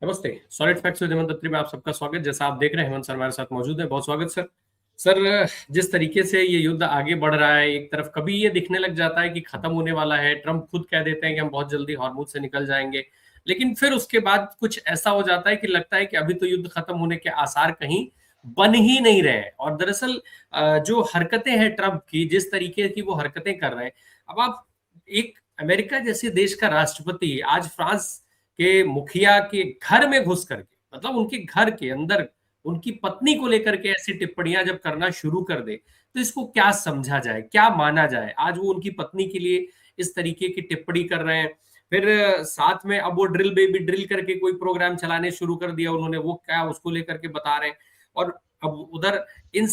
नमस्ते। Solid facts with Hemant अत्री में आप सबका स्वागत। जैसा आप देख रहे हैं, हेमंत सर हमारे साथ मौजूद है। बहुत स्वागत सर। सर, जिस तरीके से ये युद्ध आगे बढ़ रहा है, एक तरफ कभी ये दिखने लग जाता है कि खत्म होने वाला है। ट्रंप खुद कह देते हैं कि हम बहुत जल्दी हॉर्मुज से निकल जाएंगे, लेकिन फिर उसके बाद कुछ ऐसा हो जाता है कि लगता है कि अभी तो युद्ध खत्म होने के आसार कहीं बन ही नहीं रहे हैं। और दरअसल जो हरकतें हैं ट्रंप की, जिस तरीके की वो हरकतें कर रहे हैं, अब आप एक अमेरिका जैसे देश का राष्ट्रपति आज फ्रांस के मुखिया के घर में घुस करके, मतलब उनके घर के अंदर उनकी पत्नी को लेकर के ऐसी टिप्पणियां जब करना शुरू कर दे, तो इसको क्या समझा जाए, क्या माना जाए? आज वो उनकी पत्नी के लिए इस तरीके की टिप्पणी कर रहे हैं। फिर साथ में अब वो ड्रिल बेबी ड्रिल करके कोई प्रोग्राम चलाने शुरू कर दिया उन्होंने, वो क्या उसको लेकर के बता रहे हैं। और अब उधर ये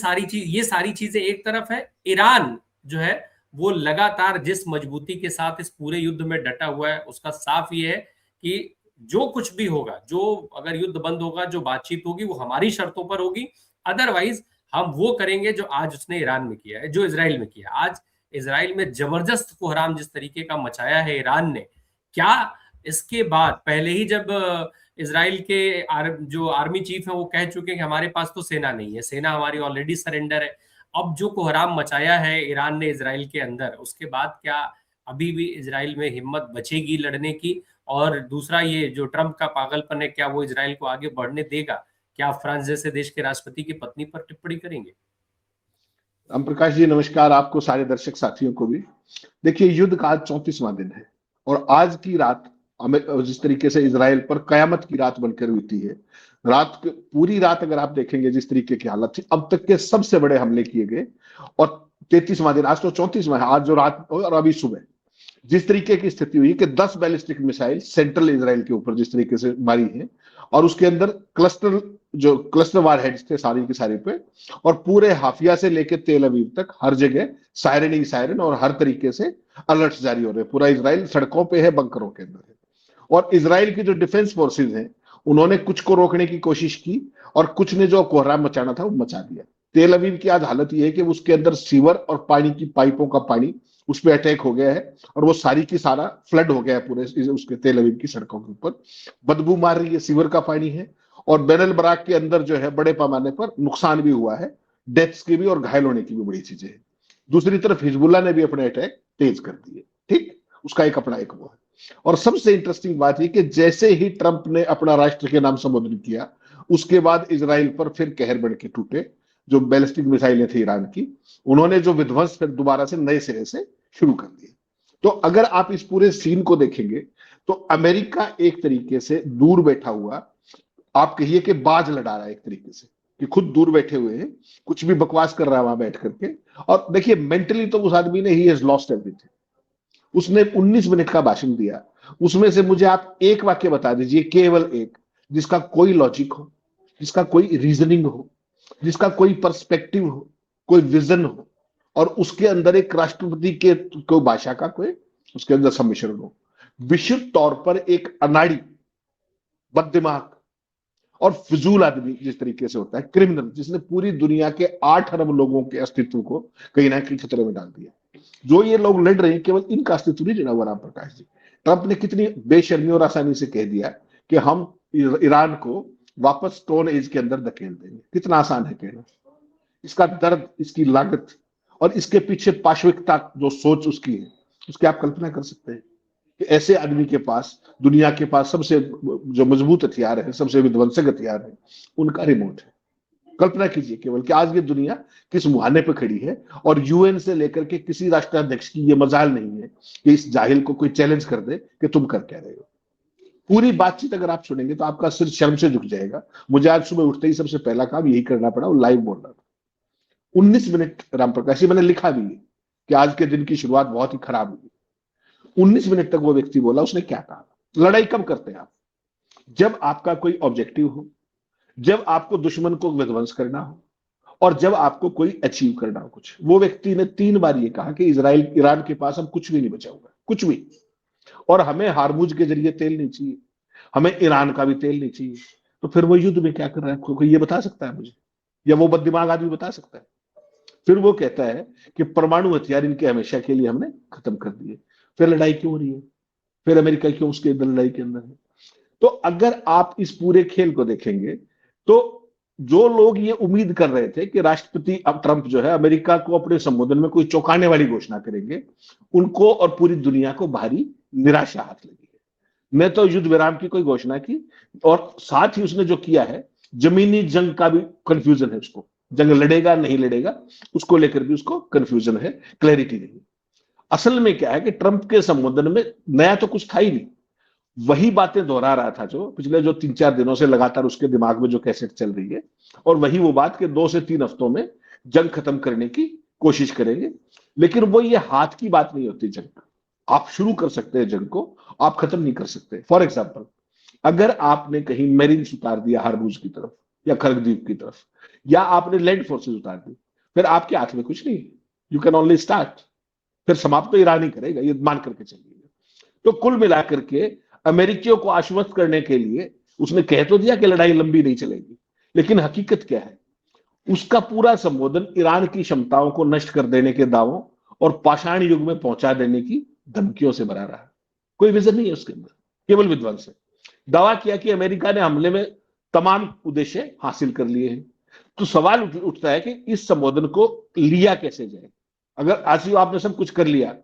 सारी चीजें एक तरफ है। ईरान जो है वो लगातार जिस मजबूती के साथ इस पूरे युद्ध में डटा हुआ है, उसका साफ ये है कि जो कुछ भी होगा, जो अगर युद्ध बंद होगा, जो बातचीत होगी वो हमारी शर्तों पर होगी। अदरवाइज हम वो करेंगे जो आज उसने ईरान में किया है, जो इसराइल में किया। आज इसराइल में जबरदस्त कोहराम जिस तरीके का मचाया है ईरान ने, क्या इसके बाद पहले ही जब इसराइल के जो आर्मी चीफ है वो कह चुके हैं कि हमारे पास तो सेना नहीं है, सेना हमारी ऑलरेडी सरेंडर है। अब जो कोहराम मचाया है ईरान ने इसराइल के अंदर, उसके बाद क्या अभी भी इसराइल में हिम्मत बचेगी लड़ने की? और दूसरा, ये जो ट्रंप का पागलपन है, क्या वो इजराइल को आगे बढ़ने देगा? क्या फ्रांस जैसे देश के राष्ट्रपति की पत्नी पर टिप्पणी करेंगे? राम प्रकाश जी नमस्कार, आपको सारे दर्शक साथियों को भी। देखिए, युद्ध का आज 34वां दिन है और आज की रात जिस तरीके से इसराइल पर कयामत की रात बनकर बीती है। पूरी रात अगर आप देखेंगे जिस तरीके की हालत थी, अब तक के सबसे बड़े हमले किए गए। और 33वां दिन, आज तो 34वां है, आज जो रात और अभी सुबह जिस तरीके की स्थिति हुई कि 10 बैलिस्टिक मिसाइल सेंट्रल इसराइल के ऊपर जिस तरीके से मारी है, और उसके अंदर क्लस्टर वार हेड्स थे सारी के सारे पे, और पूरे हाफिया से लेकर तेल अवीव तक हर जगह सायरन ही सायरन और हर तरीके से अलर्ट जारी हो रहे हैं। पूरा इसराइल सड़कों पे है, बंकरों के अंदर है। और इसराइल की जो डिफेंस फोर्सेज हैं, उन्होंने कुछ को रोकने की कोशिश की और कुछ ने जो कोहराम मचाना था वो मचा दिया। तेल अवीव की आज हालत यह है कि उसके अंदर सीवर और पानी की पाइपों का पानी उस पर अटैक हो गया है और वो सारी की सारा फ्लड हो गया है पूरे उसके तेल अवीव की सड़कों के ऊपर। बदबू मार रही है, सीवर का पानी है। और बैरल बराक के अंदर जो है बड़े पैमाने पर नुकसान भी हुआ है, डेथ्स की भी और घायल होने की भी बड़ी चीजें हैं। दूसरी तरफ हिजबुल्ला ने भी अपने अटैक तेज कर दिए। ठीक, उसका एक अपना एक वो है। और सबसे इंटरेस्टिंग बात यह कि जैसे ही ट्रंप ने अपना राष्ट्र के नाम संबोधन किया, उसके बाद इसराइल पर फिर कहर बढ़ के टूटे। जो बैलिस्टिक मिसाइलें थी ईरान की, उन्होंने जो विध्वंस फिर दोबारा से नए सिरे से शुरू कर दिए। तो अगर आप इस पूरे सीन को देखेंगे तो अमेरिका एक तरीके से दूर बैठा हुआ, आप कहिए कि बाज लड़ा रहा है एक तरीके से, कि खुद दूर बैठे हुए हैं, कुछ भी बकवास कर रहा है वहां बैठ करके। और देखिए, मेंटली तो उस आदमी ने ही हैज लॉस्ट एवरीथिंग। उसने 19 मिनट का भाषण दिया, उसमें से मुझे आप एक वाक्य बता दीजिए, केवल एक, जिसका कोई लॉजिक हो, जिसका कोई रीजनिंग हो, जिसका कोई पर्सपेक्टिव हो, कोई विजन हो, और उसके अंदर एक राष्ट्रपति के कोई भाषा का कोई उसके अंदर सम्मिश्रण हो। विशुद्ध तौर पर एक अनाड़ी, बददिमाग और फिजूल आदमी जिस तरीके से होता है, क्रिमिनल, जिसने पूरी दुनिया के 8 अरब लोगों के अस्तित्व को कहीं ना कहीं खतरे में डाल दिया। जो ये लोग लड़ रहे हैं, केवल इनका अस्तित्व नहीं जुड़ा हुआ। राम प्रकाश जी, ट्रंप ने कितनी बेशर्मी और आसानी से कह दिया कि हम ईरान को वापस स्टोन एज के अंदर धकेल देंगे। कितना आसान है कहना। इसका दर्द, इसकी लागत और इसके पीछे पाशविकता जो सोच उसकी है, उसकी आप कल्पना कर सकते हैं कि ऐसे आदमी के पास, दुनिया के पास सबसे जो मजबूत हथियार है, सबसे विध्वंसक हथियार है, उनका रिमोट है। कल्पना कीजिए केवल कि आज ये दुनिया किस मुहाने पर खड़ी है, और यूएन से लेकर के किसी राष्ट्राध्यक्ष की ये मजाल नहीं है कि इस जाहिल को कोई चैलेंज कर दे कि तुम कर क्या रहे हो। पूरी बातचीत अगर आप सुनेंगे तो आपका सिर शर्म से झुक जाएगा। मुझे आज सुबह उठते ही सबसे पहला काम यही करना पड़ा, वो लाइव बोल रहा था 19 मिनट। राम प्रकाश जी, मैंने लिखा भी है कि आज के दिन की शुरुआत बहुत ही खराब हुई। 19 मिनट तक वो व्यक्ति बोला, उसने क्या कहा। लड़ाई कब करते हैं आप? जब आपका कोई ऑब्जेक्टिव हो, जब आपको दुश्मन को विध्वंस करना हो, और जब आपको कोई अचीव करना हो कुछ। वो व्यक्ति ने 3 बार ये कहा कि इसराइल ईरान के पास अब कुछ भी नहीं बचा होगा, कुछ भी। और हमें हारमुज के जरिए तेल नहीं चाहिए, हमें ईरान का भी तेल नहीं चाहिए। तो फिर वो युद्ध में क्या कर रहा है, कोई ये बता सकता है मुझे? या वो बददिमाग आदमी बता सकता है? फिर वो कहता है कि परमाणु हथियार इनके हमेशा के लिए हमने खत्म कर दिए। फिर लड़ाई क्यों हो रही है? फिर अमेरिका क्यों उसके अंदर लड़ाई के अंदर है? तो अगर आप इस पूरे खेल को देखेंगे तो जो लोग ये उम्मीद कर रहे थे कि राष्ट्रपति अब ट्रंप जो है अमेरिका को अपने संबोधन में कोई चौंकाने वाली घोषणा करेंगे, उनको और पूरी दुनिया को भारी निराशा हाथ लगी है। न तो युद्ध विराम की कोई घोषणा की, और साथ ही उसने जो किया है, जमीनी जंग का भी कंफ्यूजन है उसको, जंग लड़ेगा नहीं लड़ेगा उसको लेकर भी उसको कंफ्यूजन है, क्लैरिटी नहीं। असल में क्या है कि ट्रंप के संबोधन में नया तो कुछ था ही नहीं, वही बातें दोहरा रहा था जो पिछले जो 3-4 दिनों से लगातार उसके दिमाग में जो कैसेट चल रही है, और वही वो बात कि 2 से 3 हफ्तों में जंग खत्म करने की कोशिश करेंगे। लेकिन वो ये हाथ की बात नहीं होती जंग, आप शुरू कर सकते हैं जंग को, आप खत्म नहीं कर सकते। फॉर एग्जाम्पल, अगर आपने कहीं मेरीन्स उतार दिया हारमूज की तरफ या खरगद्वीप की तरफ, या आपने लैंड फोर्सेस उतार दी, फिर आपके हाथ में कुछ नहीं, यू कैन ओनली स्टार्ट। फिर समाप्त तो ईरान ही करेगा, ये मान करके चलिए। तो कुल मिलाकर के अमेरिकियों को आश्वस्त करने के लिए उसने कह तो दिया कि लड़ाई लंबी नहीं चलेगी, लेकिन हकीकत क्या है, उसका पूरा संबोधन ईरान की क्षमताओं को नष्ट कर देने के दावों और पाषाण युग में पहुंचा देने की धमकियों से भरा रहा है। कोई विजन नहीं है उसके अंदर, केवल विध्वंस है। दावा किया कि अमेरिका ने हमले में तमाम उद्देश्य हासिल कर लिए हैं। तो सवाल उठता है कि इस संबोधन को लिया कैसे जाए। अगर आज आपने सब कुछ कर लिया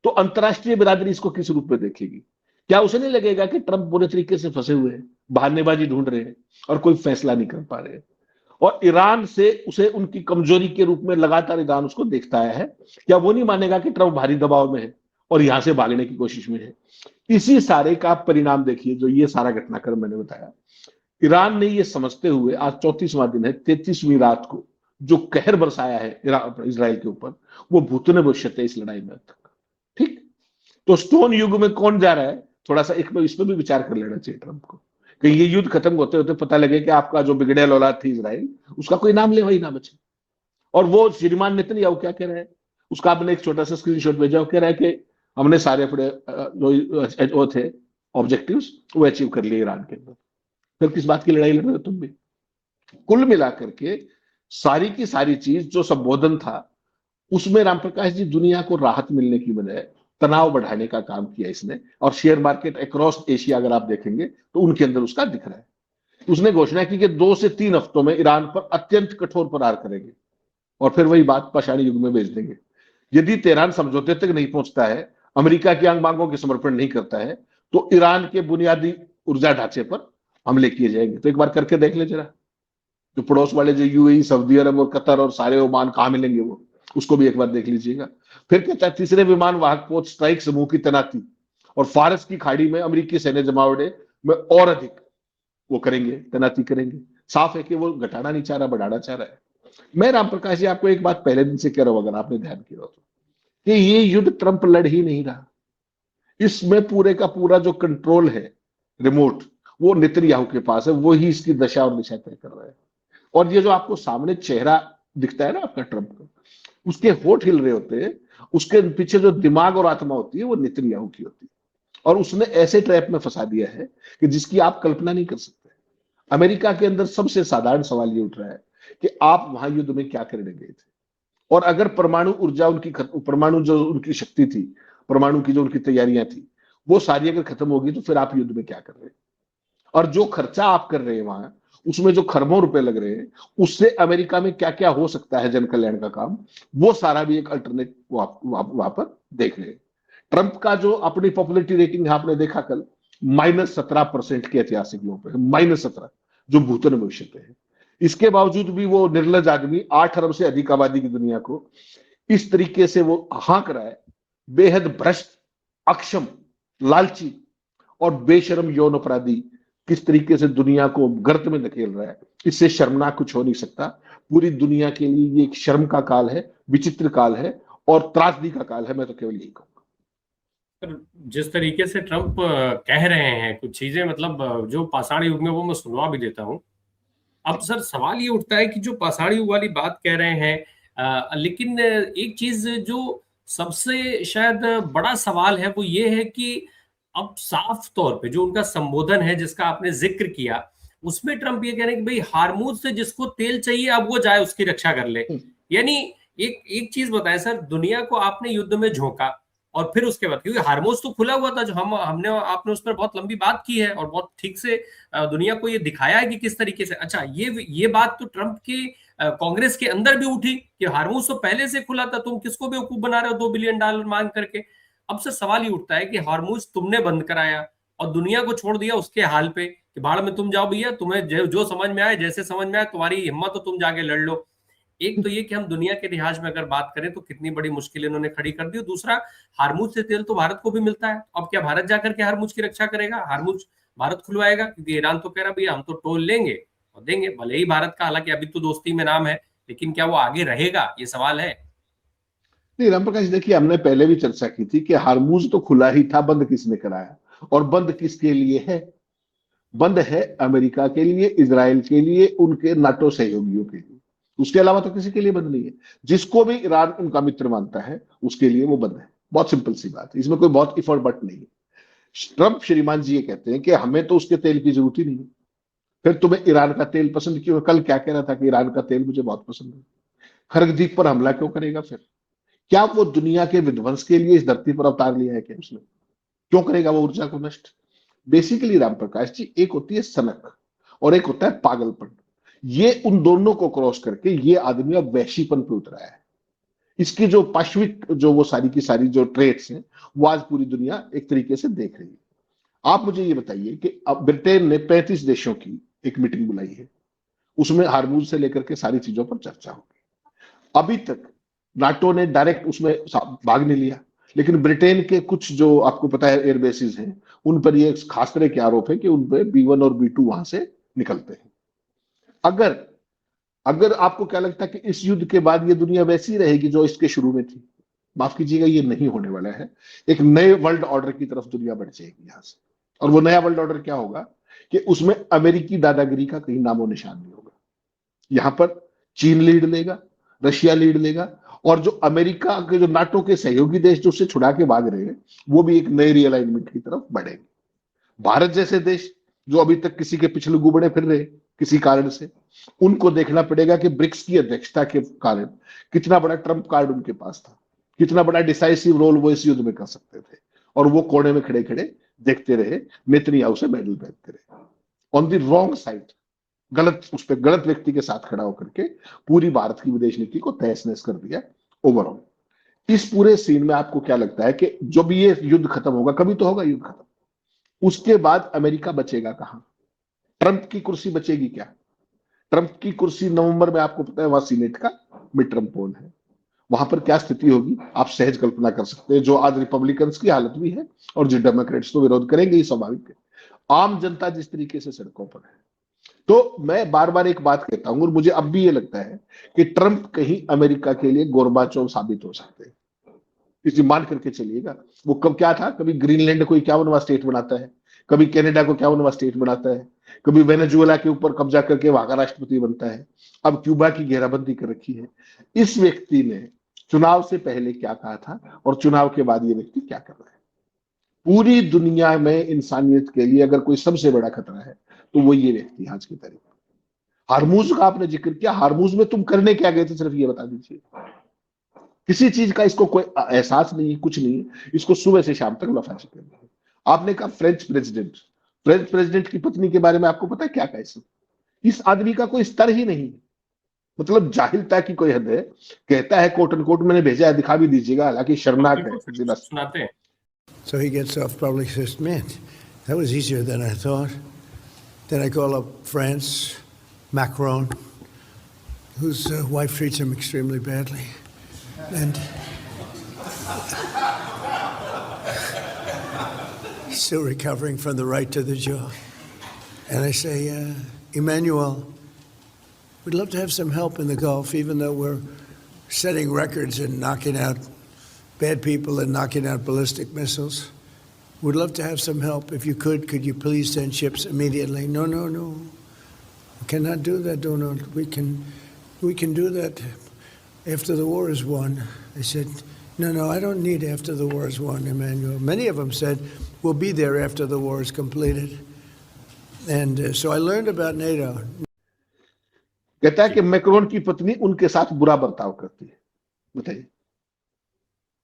तो अंतर्राष्ट्रीय बिरादरी इसको किस रूप में देखेगी? क्या उसे नहीं लगेगा कि ट्रंप बुरे तरीके से फंसे हुए हैं, बहानेबाजी ढूंढ रहे हैं और कोई फैसला नहीं कर पा रहे हैं, और ईरान से उसे उनकी कमजोरी के रूप में लगातार ईरान उसको देखता है? क्या वो नहीं मानेगा कि ट्रंप भारी दबाव में है और यहां से भागने की कोशिश में है? इसी सारे का परिणाम देखिए, जो ये सारा घटनाक्रम मैंने बताया, ईरान ने ये समझते हुए आज 34वां दिन है, 33वीं रात को जो कहर बरसाया है इजराइल के ऊपर, वो भूतने भविष्य इस लड़ाई में तक। ठीक, तो स्टोन युग में कौन जा रहा है, थोड़ा सा एक इस पर भी विचार कर लेना चाहिए ट्रंप को, कि ये युद्ध खत्म होते होते पता लगे कि आपका जो बिगड़ेल औलाद थी इजराइल, उसका कोई नाम लेवा ही ना बचे। और वो श्रीमान नेतन्याहू क्या कह रहे हैं, उसका आपने एक छोटा सा स्क्रीनशॉट भेजा, कह रहा है कि हमने सारे अपने जो थे ऑब्जेक्टिव्स वो अचीव कर लिए ईरान के अंदर। फिर किस बात की लड़ाई लड़ रहे हो तुम भी? कुल मिलाकर के सारी की सारी चीज जो संबोधन था, उसमें रामप्रकाश जी दुनिया को राहत मिलने की बजाय तनाव बढ़ाने का काम किया इसने। और शेयर मार्केट अक्रॉस एशिया अगर आप देखेंगे तो उनके अंदर उसका दिख रहा है। उसने घोषणा की कि 2 से 3 हफ्तों में ईरान पर अत्यंत कठोर प्रहार करेंगे, और फिर वही बात पाषाणी युग में भेज देंगे। यदि तेहरान समझौते तक नहीं पहुंचता है, अमेरिका की अंग मांगों के समर्पण नहीं करता है, तो ईरान के बुनियादी ऊर्जा ढांचे पर हमले किए जाएंगे। तो एक बार करके देख ले जरा, जो पड़ोस वाले जो यूएई, सऊदी अरब और कतर और सारे ओमान कहां मिलेंगे, वो उसको भी एक बार देख लीजिएगा। फिर कहता है तीसरे विमान वाहक पोत स्ट्राइक समूह की तैनाती, और फारस की खाड़ी में अमेरिकी सैन्य जमावड़े में और अधिक वो करेंगे, तैनाती करेंगे। साफ है कि वो घटाना नहीं चाह रहा, बढ़ाना चाह रहा है। मैं रामप्रकाश जी आपको एक बात पहले दिन से कह रहा हूं, अगर आपने ध्यान किया हो तो, कि ये युद्ध ट्रंप लड़ ही नहीं रहा। इसमें पूरे का पूरा जो कंट्रोल है, रिमोट, वो नेतन्याहू के पास है। वो ही इसकी दशा और दिशा तय कर रहा है। और ये जो आपको सामने चेहरा दिखता है ना आपका ट्रंप का, उसके होठ हिल रहे होते हैं, उसके पीछे जो दिमाग और आत्मा होती है वो नेतन्याहू की होती है। और उसने ऐसे ट्रैप में फंसा दिया है कि जिसकी आप कल्पना नहीं कर सकते। अमेरिका के अंदर सबसे साधारण सवाल ये उठ रहा है कि आप वहां युद्ध में क्या करने गए थे, और अगर परमाणु ऊर्जा उनकी, परमाणु जो उनकी शक्ति थी, परमाणु की जो उनकी तैयारियां थी, वो सारी अगर खत्म होगी तो फिर आप युद्ध में क्या कर रहे हैं? और जो खर्चा आप कर रहे हैं वहां, उसमें जो खरबों रुपए लग रहे हैं, उससे अमेरिका में क्या क्या हो सकता है जन कल्याण का काम, वो सारा भी एक अल्टरनेट वहां पर देख रहे हैं। ट्रंप का जो अपनी पॉपुलरिटी रेटिंग आपने देखा कल, -17% के ऐतिहासिक लो पे, -17, जो भूतन भविष्य है। इसके बावजूद भी वो निर्लज आदमी 8 अरब से अधिक आबादी की दुनिया को इस तरीके से वो हाँक रहा है, बेहद भ्रष्ट, अक्षम, लालची और बेशर्म यौन अपराधी किस तरीके से दुनिया को गर्त में धकेल रहा है, इससे शर्मनाक कुछ हो नहीं सकता। पूरी दुनिया के लिए ये एक शर्म का काल है, विचित्र काल है और त्रासदी का काल है। मैं तो केवल यही कहूंगा। जिस तरीके से ट्रंप कह रहे हैं कुछ चीजें, मतलब जो पाषाण युग में, वो मैं सुनवा भी देता हूँ। अब सर सवाल ये उठता है कि जो पाषाण युग वाली बात कह रहे हैं, लेकिन एक चीज जो सबसे शायद बड़ा सवाल है वो ये है कि अब साफ तौर पे जो उनका संबोधन है जिसका आपने जिक्र किया, उसमें ट्रंप ये कह रहे हैं कि भाई हार्मूज से जिसको तेल चाहिए अब वो जाए उसकी रक्षा कर ले। यानी एक एक चीज बताएं सर, दुनिया को आपने युद्ध में झोंका और फिर उसके बाद, क्योंकि हार्मोज तो खुला हुआ था, जो हमने आपने उस पर बहुत लंबी बात की है और बहुत ठीक से दुनिया को ये दिखाया है कि किस तरीके से। अच्छा, ये बात तो ट्रंप के कांग्रेस के अंदर भी उठी कि हार्मोज तो पहले से खुला था, तुम किसको बेवकूफ बना रहे हो $2 बिलियन मांग करके। अब से सवाल ही उठता है कि हार्मोज तुमने बंद कराया और दुनिया को छोड़ दिया उसके हाल पे कि भाड़ में तुम जाओ भैया, तुम्हें जो समझ में आए, जैसे समझ में आए, तुम्हारी हिम्मत हो तुम जाके लड़ लो। एक तो ये कि हम दुनिया के लिहाज में अगर बात करें तो कितनी बड़ी मुश्किल इन्होंने खड़ी कर दी। दूसरा, हार्मुज से तेल तो भारत को भी मिलता है। अब क्या भारत जाकर के हार्मुज की रक्षा करेगा? हार्मुज भारत खुलवाएगा? क्योंकि ईरान तो कह रहा भैया हम तो टोल लेंगे और देंगे, भले ही भारत का हालांकि अभी तो दोस्ती में नाम है, लेकिन क्या वो आगे रहेगा, ये सवाल है। नहीं रामप्रकाश, देखिए हमने पहले भी चर्चा की थी कि हार्मूज तो खुला ही था, बंद किसने कराया और बंद किसके लिए है? बंद है अमेरिका के लिए, इजराइल के लिए, उनके नाटो सहयोगियों के लिए। उसके अलावा तो किसी के लिए बंद नहीं है। जिसको भी ईरान उनका मित्र मानता है उसके लिए वो बंद है। बहुत सिंपल सी बात है, इसमें कोई बहुत इफर्ट बट नहीं है। ट्रंप श्रीमान जी ये कहते हैं कि हमें तो उसके तेल की जरूरत ही नहीं है, फिर तुम्हें ईरान का तेल पसंद क्यों है? कल क्या कह रहा था कि ईरान का तेल मुझे बहुत पसंद है। खरगदीप पर हमला क्यों करेगा फिर? क्या वो दुनिया के विध्वंस के लिए इस धरती पर अवतार लिया है क्या उसने? क्यों करेगा वो ऊर्जा को नष्ट? बेसिकली राम प्रकाश जी, एक होती है सनक और एक होता है पागलपन। ये उन दोनों को क्रॉस करके ये आदमी अब वैश्यपन पे उतरा है। इसकी जो पाश्विक जो वो सारी की सारी जो ट्रेड्स हैं वो आज पूरी दुनिया एक तरीके से देख रही है। आप मुझे ये बताइए कि अब ब्रिटेन ने 35 देशों की एक मीटिंग बुलाई है, उसमें हार्मूज से लेकर के सारी चीजों पर चर्चा होगी। अभी तक नाटो ने डायरेक्ट उसमें भाग नहीं लिया, लेकिन ब्रिटेन के कुछ जो आपको पता है एयर बेसिस हैं, उन पर ये खास तरह के आरोप है कि उन पर B1 और B2 वहां से निकलते हैं। अगर अगर आपको क्या लगता है कि इस युद्ध के बाद ये दुनिया वैसी रहेगी जो इसके शुरू में थी? माफ कीजिएगा, ये नहीं होने वाला है। एक नए वर्ल्ड ऑर्डर की तरफ दुनिया बढ़ जाएगी यहां से। और वो नया वर्ल्ड ऑर्डर क्या होगा कि उसमें अमेरिकी दादागिरी का कहीं नामो निशान नहीं होगा। यहां पर चीन लीड लेगा, रशिया लीड लेगा, और जो अमेरिका के जो नाटो के सहयोगी देश जो उससे छुड़ा के भाग रहे हैं वो भी एक नए रियलाइनमेंट की तरफ बढ़ेंगे। भारत जैसे देश जो अभी तक किसी के पिछले गुबड़े फिर रहे किसी कारण से, उनको देखना पड़ेगा कि ब्रिक्स की अध्यक्षता के कारण कितना बड़ा ट्रंप कार्ड उनके पास था, कितना बड़ा डिसाइसिव रोल वो इस युद्ध में कर सकते थे, और वो कोने में खड़े खड़े देखते रहे, नेतन्याहू से बैटल बैठते रहे ऑन द रॉन्ग साइड, गलत उस पर गलत व्यक्ति के साथ खड़ा होकर के पूरी भारत की विदेश नीति को तहस नहस कर दिया ओवरऑल। इस पूरे सीन में आपको क्या लगता है कि जो भी ये युद्ध खत्म होगा, कभी तो होगा युद्ध खत्म, उसके बाद अमेरिका बचेगा कहां? ट्रंप की कुर्सी बचेगी क्या? ट्रंप की कुर्सी नवंबर में आपको पता है वहां सीनेट का मिड ट्रंप पोल है, वहां पर क्या स्थिति होगी आप सहज कल्पना कर सकते हैं। जो आज रिपब्लिकन की हालत भी है और जो डेमोक्रेट्स तो विरोध करेंगे ही, स्वाभाविक है। आम जनता जिस तरीके से सड़कों पर है, तो मैं बार बार एक बात कहता हूं और मुझे अब भी ये लगता है कि ट्रंप कहीं अमेरिका के लिए गोरबाचोव साबित हो सकते हैं। इसी मान करके चलिएगा, वो कब क्या था, कभी ग्रीनलैंड को 51वां स्टेट बनाता है, कभी कनाडा को 51वां स्टेट बनाता है, कभी वेनेजुएला के ऊपर कब्जा करके वहां का राष्ट्रपति बनता है, अब क्यूबा की घेराबंदी कर रखी है। इस व्यक्ति ने चुनाव से पहले क्या कहा था और चुनाव के बाद ये व्यक्ति क्या कर रहा है? पूरी दुनिया में इंसानियत के लिए अगर कोई सबसे बड़ा खतरा है तो वो ये व्यक्ति आज की तारीख में। हार्मूज का आपने जिक्र किया, हार्मूज में तुम करने क्या गए थे, सिर्फ ये बता दीजिए। किसी चीज का इसको कोई एहसास नहीं है, कुछ नहीं है, इसको सुबह से शाम तक लफाजी करनी है। आपने कहा फ्रेंच प्रेसिडेंट की पत्नी के बारे में आपको पता है क्या कहा? इस आदमी का कोई स्तर ही नहीं है, मतलब जाहिलता की कोई हद है। कहता है कोट एंड कोट मैंने भेजा है, दिखा भी दीजिएगा, हालांकि शर्मनाक है। सुनाते हैं। So he gets off, probably says, man, that was easier than I thought. Then I call up France, Macron, whose wife treats him extremely badly. And he's still recovering from the right to the jaw. And I say, Emmanuel, we'd love to have some help in the Gulf, even though we're setting records and knocking out bad people and knocking out ballistic missiles. We'd love to have some help. If you could you please send ships immediately? No. We cannot do that, Donald. We can do that after the war is won. I said, no, I don't need after the war is won, Emmanuel. Many of them said, we'll be there after the war is completed. And so I learned about NATO. कहता है कि Macron की पत्नी उनके साथ बुरा बर्ताव करती है। बताइए,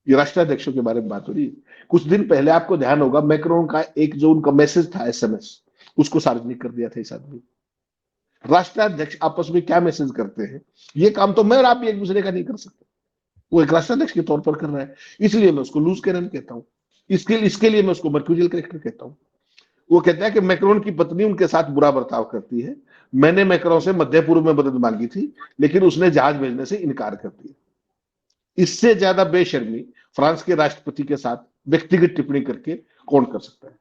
ये राष्ट्राध्यक्षों के बारे में बात हो रही है। कुछ दिन पहले आपको ध्यान होगा मैक्रोन का एक जो उनका मैसेज था एसएमएस, उसको सार्वजनिक कर दिया था इस आदमी। राष्ट्राध्यक्ष आपस में क्या मैसेज करते हैं, ये काम तो मैं और आप भी एक दूसरे का नहीं कर सकते। वो एक राष्ट्राध्यक्ष के तौर पर कर रहा है, इसलिए मैं उसको लूज कैनन कहता हूं। इसके लिए मैं उसको मर्क्यूरियल कैरेक्टर कहता हूं। वो कहता है कि मैक्रोन की पत्नी उनके साथ बुरा बर्ताव करती है। मैंने मैक्रोन से मध्य पूर्व में मदद मांगी थी, लेकिन उसने जहाज भेजने से इनकार कर दिया। इससे ज्यादा बेशर्मी फ्रांस के राष्ट्रपति के साथ व्यक्तिगत टिप्पणी करके कौन कर सकता है।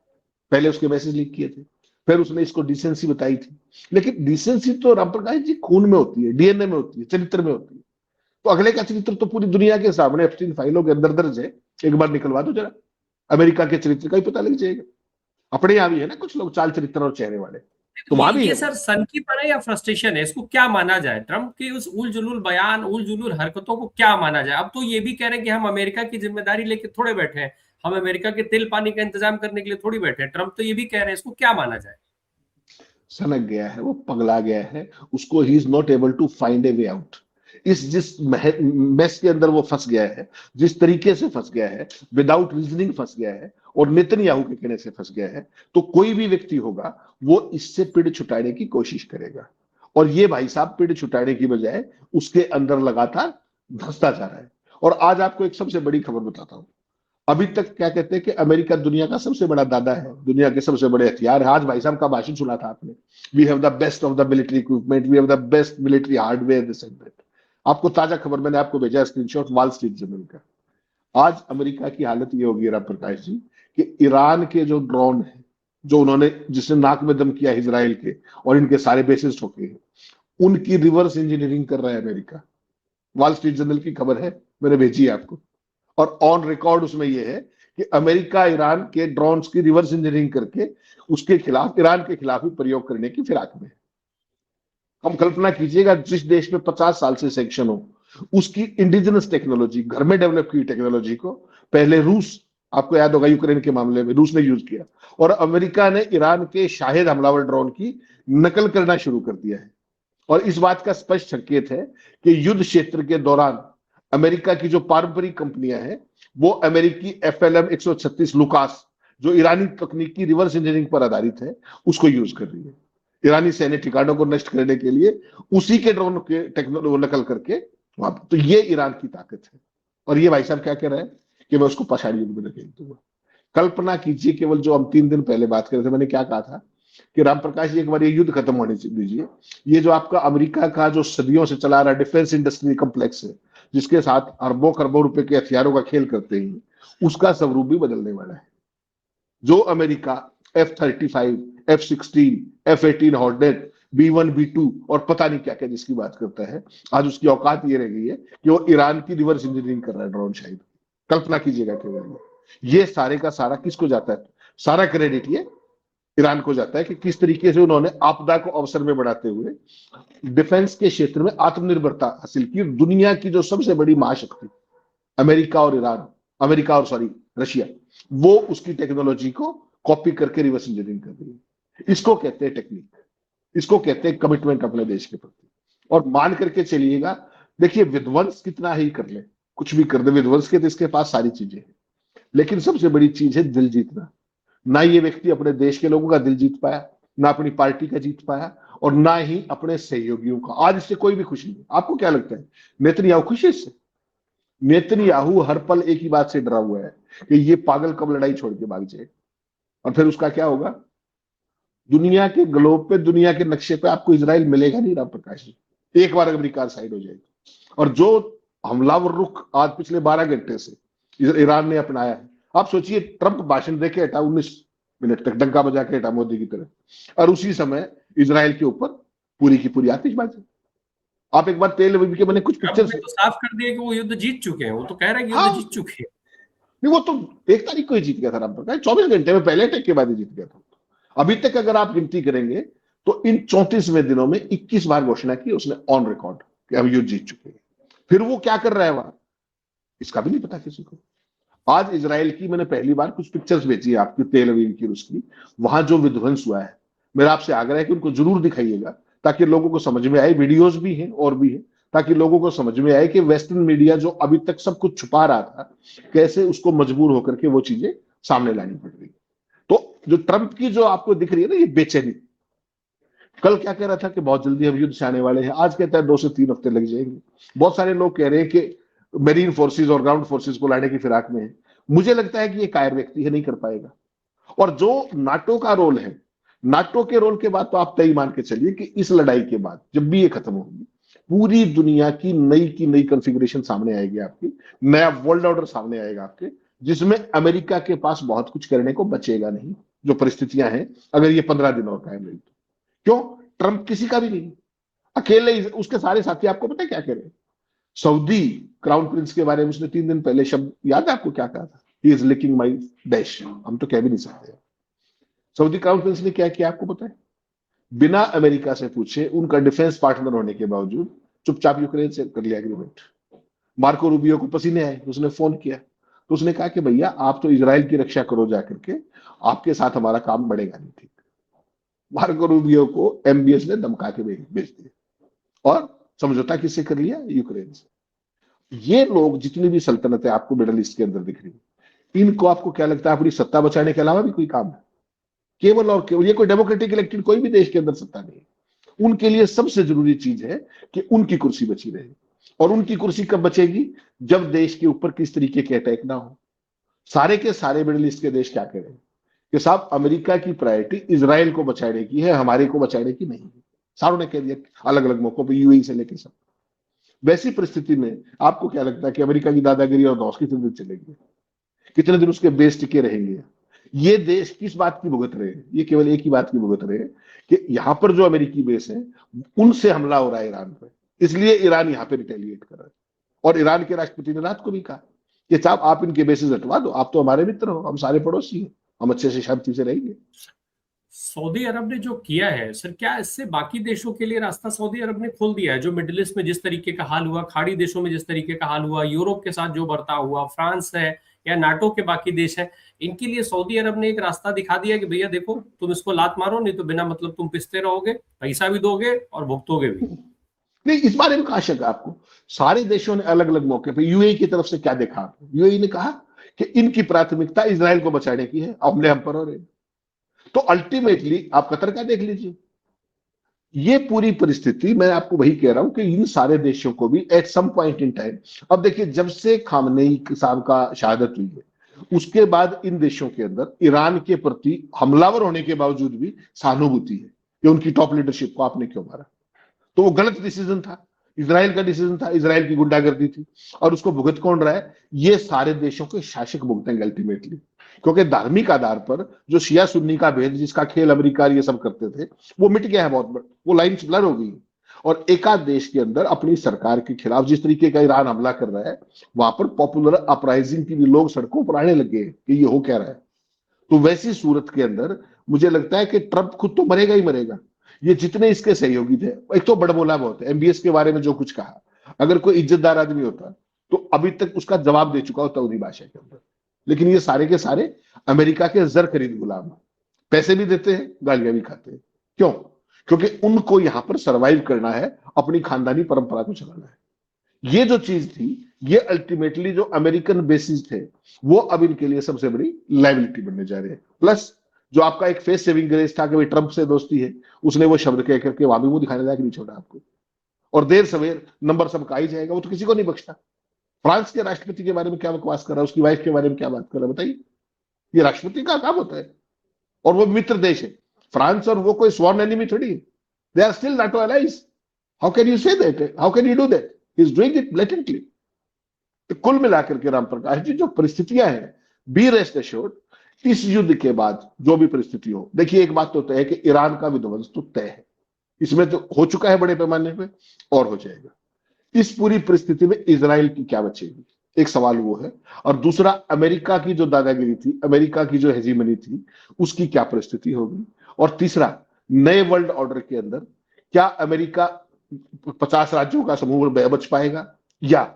पहले उसके मैसेज लीक किए थे, फिर उसने इसको डिसेंसी बताई थी। लेकिन डिसेंसी तो रामप्रकाश जी खून में होती है, डीएनए में होती है, चरित्र में होती है। तो अगले का चरित्र तो पूरी दुनिया के सामने एप्स्टीन फाइलों के अंदर दर्ज है। एक बार निकलवा दो जरा, अमेरिका के चरित्र का ही पता लग जाएगा। अपने यहाँ भी है ना कुछ लोग चाल चरित्र और चेहरे वाले, तो वहां भी ये है। सर सनकीपन है या फ्रस्ट्रेशन है? इसको क्या माना जाए? ट्रंप की उस उल जुलूल बयान, उल जुलूल हरकतों को क्या माना जाए? अब तो ये भी कह रहे हैं कि हम अमेरिका की जिम्मेदारी लेके थोड़े बैठे हैं, हम अमेरिका के तेल पानी का इंतजाम करने के लिए थोड़ी बैठे हैं। ट्रंप तो ये भी कह रहे हैं, इसको क्या माना जाए? सनक गया है, वो पगला गया है, उसको he is not able to find a way out. जिस मेस के अंदर वो फंस गया है, जिस तरीके से फंस गया है, विदाउट रीजनिंग फंस गया है और नेतन्याहू के कहने से फंस गया है, तो कोई भी व्यक्ति होगा वो इससे पिड़ छुटाने की कोशिश करेगा। और ये भाई साहब पिड़ छुटाने की बजाय उसके अंदर लगातार धंसता जा रहा है। और आज आपको एक सबसे बड़ी खबर बताता हूं। अभी तक क्या कहते हैं कि अमेरिका दुनिया का सबसे बड़ा दादा है, दुनिया के सबसे बड़े हथियार है। आज भाई साहब का भाषण सुना था आपने, we have the best of the military equipment, we have the best military hardware, this and that. आपको ताजा खबर मैंने आपको भेजा स्क्रीनशॉट वॉल स्ट्रीट जर्नल का। आज अमेरिका की हालत ये होगी राम प्रकाश जी कि ईरान के जो ड्रोन है, जो उन्होंने जिसने नाक में दम किया इजराइल के और इनके सारे बेसिस ठोके हैं, उनकी रिवर्स इंजीनियरिंग कर रहा है अमेरिका। वॉल स्ट्रीट जर्नल की खबर है, मैंने भेजी है आपको। और ऑन रिकॉर्ड उसमें यह है कि अमेरिका ईरान के ड्रोन्स की रिवर्स इंजीनियरिंग करके उसके खिलाफ, ईरान के खिलाफ ही प्रयोग करने की फिराक में है। हम कल्पना कीजिएगा जिस देश में 50 साल से सैंक्शन हो, उसकी इंडिजिनस टेक्नोलॉजी, घर में डेवलप की टेक्नोलॉजी को पहले रूस, आपको याद होगा यूक्रेन के मामले में रूस ने यूज किया, और अमेरिका ने ईरान के शाहिद हमलावर ड्रोन की नकल करना शुरू कर दिया है। और इस बात का स्पष्ट संकेत है कि युद्ध क्षेत्र के दौरान अमेरिका की जो पारंपरिक कंपनियां हैं, वो अमेरिकी FLM 136 लुकास, जो ईरानी तकनीक की रिवर्स इंजीनियरिंग पर आधारित है, उसको यूज कर रही है ईरानी सैन्य ठिकानों को नष्ट करने के लिए। उसी के ड्रोन के टेक्नोलॉजी नकल करके वहां, तो ये ईरान की ताकत है। और ये भाई साहब क्या कह रहा है कि मैं उसको पछाड़ी युद्ध में धकेल दूंगा। कल्पना कीजिए, केवल जो हम 3 दिन पहले बात कर रहे थे, मैंने क्या कहा था कि राम प्रकाश जी एक बार ये युद्ध खत्म होने दीजिए। ये जो आपका अमेरिका का जो सदियों से चला रहा डिफेंस इंडस्ट्री कॉम्प्लेक्स है, जिसके साथ अरबों खरबों रुपए के हथियारों का खेल करते हैं, उसका स्वरूप भी बदलने वाला है। जो America F-35, F-16, F-18 hornet, B-1, B-2 और पता नहीं क्या क्या जिसकी बात करता है, आज उसकी औकात ये रह गई है कि वो ईरान की रिवर्स इंजीनियरिंग कर रहा है ड्रोन शायद। कल्पना कीजिएगा केवल ये सारे का सारा किसको जाता है? सारा क्रेडिट ये ईरान को जाता है कि किस तरीके से उन्होंने आपदा को अवसर में बढ़ाते हुए डिफेंस के क्षेत्र में आत्मनिर्भरता हासिल की। दुनिया की जो सबसे बड़ी महाशक्ति अमेरिका और ईरान, अमेरिका और सॉरी रशिया, वो उसकी टेक्नोलॉजी को कॉपी करके रिवर्स इंजीनियरिंग कर रही है। इसको कहते हैं टेक्निक, इसको कहते हैं कमिटमेंट अपने देश के प्रति। और मान करके चलिएगा, देखिए विध्वंस कितना ही कर ले, कुछ भी कर दे विध्वंस के, तो इसके पास सारी चीजें हैं, लेकिन सबसे बड़ी चीज है दिल जीतना। ना ये व्यक्ति अपने देश के लोगों का दिल जीत पाया, ना अपनी पार्टी का जीत पाया, और ना ही अपने सहयोगियों का। आज इससे कोई भी खुश नहीं। आपको क्या लगता है, नेतन्याहू खुश है इससे? नेतन्याहू हर पल एक ही बात से डरा हुआ है कि ये पागल कब लड़ाई छोड़ के भाग जाए, और फिर उसका क्या होगा। दुनिया के ग्लोब पे, दुनिया के नक्शे पे आपको इजराइल मिलेगा नहीं राम प्रकाश जी, एक बार अमेरिका साइड हो जाएगी। और जो हमलावर रुख आज पिछले 12 घंटे से ईरान ने अपनाया है, आप सोचिए ट्रंप भाषण देके हटा 19 मिनट तक, डंका बजा के हटा मोदी की तरह, और उसी समय इजराइल के ऊपर पूरी की पूरी आतिशबाजी। आप एक बार तेल अवीव के, मैंने कुछ पिक्चर तो साफ कर दिया कि वो युद्ध जीत चुके हैं, वो तो कह रहे हैं कि हाँ, युद्ध जीत चुके हैं। नहीं वो तो 1 तारीख को ही जीत गया था राम प्रकाश, 24 घंटे में पहले अटैक के बाद ही जीत गया था। अभी तक अगर आप गिनती करेंगे तो इन 34वें दिनों में 21 बार घोषणा की उसने ऑन रिकॉर्ड कि हम युद्ध जीत चुके हैं। फिर वो क्या कर रहा है वहां, इसका भी नहीं पता किसी को। आज इजराइल की मैंने पहली बार कुछ पिक्चर्स भेजी है आपकी, तेल अवीव की, उसकी वहां जो विध्वंस हुआ है, मेरा आपसे आग्रह है कि उनको जरूर दिखाइएगा ताकि लोगों को समझ में आए। वीडियोस भी हैं और भी है, ताकि लोगों को समझ में आए कि वेस्टर्न मीडिया जो अभी तक सब कुछ छुपा रहा था, कैसे उसको मजबूर होकर के वो चीजें सामने लानी पड़ रही। तो जो ट्रंप की जो आपको दिख रही है ना ये बेचैनी, कल क्या कह रहा था कि बहुत जल्दी हम युद्ध से आने वाले हैं, आज कहता है 2 से 3 हफ्ते लग जाएंगे। बहुत सारे लोग कह रहे हैं कि मेरीन फोर्सेस और ग्राउंड फोर्सेस को लाने की फिराक में है। मुझे लगता है कि ये कायर व्यक्ति है, नहीं कर पाएगा। और जो नाटो का रोल है, नाटो के रोल के बाद तो आप तय मान के चलिए कि इस लड़ाई के बाद जब भी ये खत्म होगी, पूरी दुनिया की नई कॉन्फ़िगरेशन सामने आएगी आपकी, नया वर्ल्ड ऑर्डर सामने आएगा आपके, जिसमें अमेरिका के पास बहुत कुछ करने को बचेगा नहीं। जो परिस्थितियां हैं, अगर ये 15 दिन और कायम रही तो। क्यों? ट्रंप किसी का भी नहीं, अकेले ही, उसके सारे साथी आपको पता है क्या कह रहे हैं? सऊदी क्राउन प्रिंस के बारे में उसने 3 दिन पहले शब्द याद है आपको क्या कहा था? He is licking my dash. हम तो कह भी नहीं सकते। सऊदी क्राउन प्रिंस ने क्या किया आपको पता है? बिना अमेरिका से पूछे, उनका डिफेंस पार्टनर होने के बावजूद चुपचाप यूक्रेन से कर लिया एग्रीमेंट। मार्को रूबियो को पसीने आए, उसने फोन किया तो उसने कहा कि भैया आप तो इजराइल की रक्षा करो जाकर के, आपके साथ हमारा काम बढ़ेगा नहीं। ठीक, मार्को रूबियो को एमबीएस ने धमका के भेज दिया और समझौता किससे कर लिया? यूक्रेन से। ये लोग जितनी भी सल्तनतें आपको मिडल ईस्ट के अंदर दिख रही, इनको आपको क्या लगता है अपनी सत्ता बचाने के अलावा भी कोई काम है? केवल और केवल, ये कोई डेमोक्रेटिक इलेक्टेड कोई भी देश के अंदर सत्ता नहीं है। उनके लिए सबसे जरूरी चीज है कि उनकी कुर्सी बची रहे। और उनकी कुर्सी कब बचेगी? जब देश के ऊपर किस तरीके के अटैक ना हो। सारे के सारे मिडिल ईस्ट के देश क्या कह रहे हैं कि साहब अमेरिका की प्रायोरिटी इजराइल को बचाने की है, हमारे को बचाने की नहीं है। सारों ने कह दिया अलग अलग मौकों पर, यूएई से लेकर सब। वैसी परिस्थिति में आपको क्या लगता है कि अमेरिका की दादागिरी और दौस कितने दिन चलेगी? कितने दिन उसके बेस टिके रहेंगे? ये देश किस बात की भुगत रहे हैं? ये केवल एक ही बात की भुगत रहे हैं कि यहां पर जो अमेरिकी बेस है उनसे हमला हो रहा है ईरान पर, इसलिए ईरान यहां पे रिटेलिएट कर रहा है। और ईरान के राष्ट्रपति ने रात को भी कहा कि साहब आप इनके बेसिस हटवा दो, आप तो हमारे मित्र हो, हम सारे पड़ोसी हैं, हम अच्छे से शांति से रहेंगे। सऊदी अरब ने जो किया है सर, क्या इससे बाकी देशों के लिए रास्ता सऊदी अरब ने खोल दिया है? जो मिडिल ईस्ट में जिस तरीके का हाल हुआ, खाड़ी देशों में जिस तरीके का हाल हुआ, यूरोप के साथ जो बर्ताव हुआ, फ्रांस है या नाटो के बाकी देश हैं, इनके लिए सऊदी अरब ने एक रास्ता दिखा दिया कि भैया देखो तुम इसको लात मारो, नहीं तो बिना मतलब तुम पिसते रहोगे, पैसा भी दोगे और भुगतोगे भी। नहीं, इस बारे में कहा शक आपको? सारे देशों ने अलग अलग मौके पर, यूएई की तरफ से क्या देखा? यूएई ने कहा कि इनकी प्राथमिकता इजराइल को बचाने की है, हमले हम पर हो रहे। तो अल्टीमेटली आप कतर का देख लीजिए। ये पूरी परिस्थिति मैं आपको वही कह रहा हूं कि इन सारे देशों को भी at some point in time, अब देखिए जब से खामनेई साहब का शहादत हुई है उसके बाद इन देशों के अंदर ईरान के प्रति हमलावर होने के बावजूद भी सहानुभूति है कि उनकी टॉप लीडरशिप को आपने क्यों मारा। तो वो गलत डिसीजन था, इजराइल का डिसीजन था, इजराइल की गुंडागर्दी थी। और उसको भुगत कौन रहा है? ये सारे देशों के शासक भुगतेंगे अल्टीमेटली। क्योंकि धार्मिक आधार पर जो शिया सुन्नी का भेद जिसका खेल अमेरिका ये सब करते थे वो मिट गया है, बहुत वो लाइन ब्लर हो गई। और एकाध देश के अंदर अपनी सरकार के खिलाफ जिस तरीके का ईरान हमला कर रहा है, वहां पर पॉपुलर अपराइजिंग के लिए लोग सड़कों पर आने लगे कि ये हो क्या रहा है। तो वैसी सूरत के अंदर मुझे लगता है कि ट्रंप खुद तो मरेगा ही मरेगा। ये जितने इसके सहयोगी थे, एक तो बड़बोला बहुत है, एमबीएस के बारे में जो कुछ कहा, अगर कोई इज्जतदार आदमी होता तो अभी तक उसका जवाब दे चुका होता उन्हीं भाषा के अंदर। लेकिन ये सारे के सारे अमेरिका के जर खरीद गुलाम, पैसे भी देते हैं, गालियां भी खाते हैं। क्यों? क्योंकि उनको यहां पर सरवाइव करना है, अपनी खानदानी परंपरा को चलाना है। ये जो चीज थी, ये अल्टीमेटली जो अमेरिकन बेसिस थे वो अब इनके लिए सबसे बड़ी लायबिलिटी बनने जा रहे हैं। प्लस जो आपका एक फेस सेविंग ग्रेस था कि भाई ट्रंप से दोस्ती है, उसने वो शब्द कह करके वहां भी मुंह दिखाने लायक नहीं छोड़ा आपको। और देर सवेर नंबर सबका ही जाएगा, वो तो किसी को नहीं बख्शता। फ्रांस के राष्ट्रपति के बारे में क्या बकवास कर रहा है, उसकी वाइफ के बारे में क्या बात कर रहा है, बताइए। ये राष्ट्रपति का काम होता है और वो मित्र देश है फ्रांस, और वो कोई स्वॉर्न एनिमी थोड़ी है। They are still NATO allies. How can you say that? How can you do that? He is doing it blatantly. तो कुल मिलाकर के राम प्रकाश जी जो परिस्थितियां हैं, बी रेस्ट एश्योर्ड, इस युद्ध के बाद जो भी परिस्थिति हो, देखिए एक बात तो तय है कि ईरान का विध्वंस तो तय है, इसमें तो हो चुका है बड़े पैमाने पे और हो जाएगा। इस पूरी परिस्थिति में इजराइल की क्या बचेगी, एक सवाल वो है। और दूसरा, अमेरिका की जो दादागिरी थी, अमेरिका की जो हेजीमनी थी, उसकी क्या परिस्थिति होगी। और तीसरा, नए वर्ल्ड ऑर्डर के अंदर क्या अमेरिका 50 राज्यों का समूह बच पाएगा, या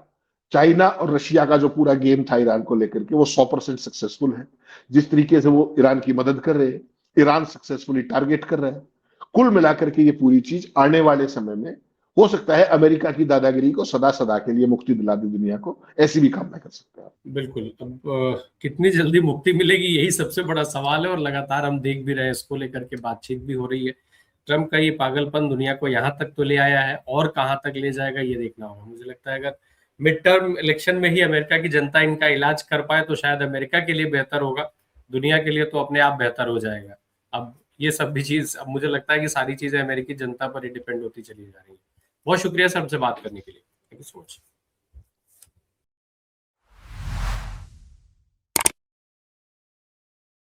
चाइना और रशिया का जो पूरा गेम था ईरान को लेकर के वो 100% सक्सेसफुल है। जिस तरीके से वो ईरान की मदद कर रहे हैं, ईरान सक्सेसफुली टारगेट कर रहे हैं। कुल मिलाकर के ये पूरी चीज आने वाले समय में हो सकता है अमेरिका की दादागिरी को सदा सदा के लिए मुक्ति दिला दे दुनिया को, ऐसी भी कामना कर सकते हैं। बिल्कुल। अब कितनी जल्दी मुक्ति मिलेगी यही सबसे बड़ा सवाल है, और लगातार हम देख भी रहे हैं, इसको लेकर के बातचीत भी हो रही है। ट्रम्प का ये पागलपन दुनिया को यहाँ तक तो ले आया है, और कहाँ तक ले जाएगा ये देखना होगा। मुझे लगता है अगर मिड टर्म इलेक्शन में ही अमेरिका की जनता इनका इलाज कर पाए तो शायद अमेरिका के लिए बेहतर होगा, दुनिया के लिए तो अपने आप बेहतर हो जाएगा। अब ये सब भी चीज, अब मुझे लगता है कि सारी चीजें अमेरिकी जनता पर ही डिपेंड होती चली जा रही है। बहुत शुक्रिया सर, हमसे बात करने के लिए। Thank you so much.